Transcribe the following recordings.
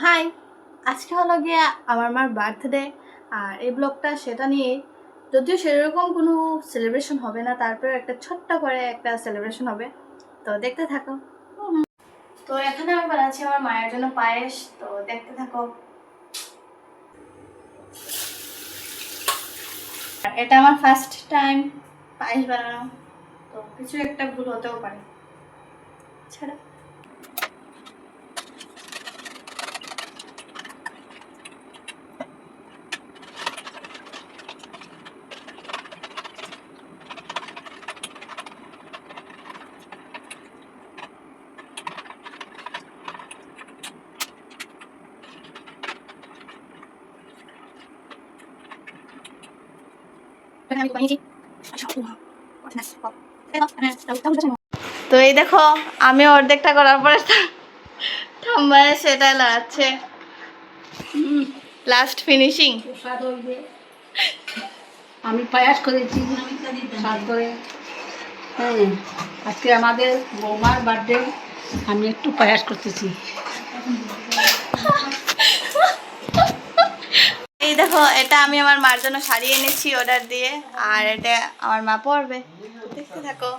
High, আজকে হলো গিয়া আমার মার বার্থডে। আর এই ব্লগটা সেটা নিয়ে, যদিও সেরকম কোনো সেলিব্রেশন হবে না, তারপরে একটা ছোট্ট করে একটা সেলিব্রেশন হবে, তো দেখতে থাকো। তো এখানে আমি বানাচ্ছি আমার মায়ের জন্য পায়েস, তো দেখতে থাকো। এটা আমার ফার্স্ট টাইম পায়েস বানানো, তো কিছু একটা ভুল হতেও পারে, ছাড়া। তো এই দেখো, আমি অর্ধেকটা করার পরে ঠাম্মায় সেটাই লাগাচ্ছে, লাস্ট ফিনিশিং। আমি পায়াস করেছি স্বাদ করে। হ্যাঁ, আজকে আমাদের বৌমার বার্থডে, আমি একটু পায়াস করতেছি। এই দেখো, এটা আমি আমার মার জন্য শাড়ি এনেছি অর্ডার দিয়ে, আর এটা আমার মা পরবে, দেখতে থাকো।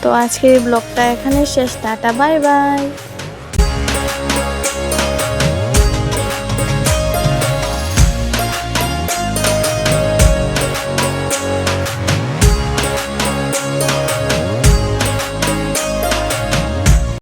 তো আজকের ব্লগটা এখানে শেষ, টাটা, বাই বাই।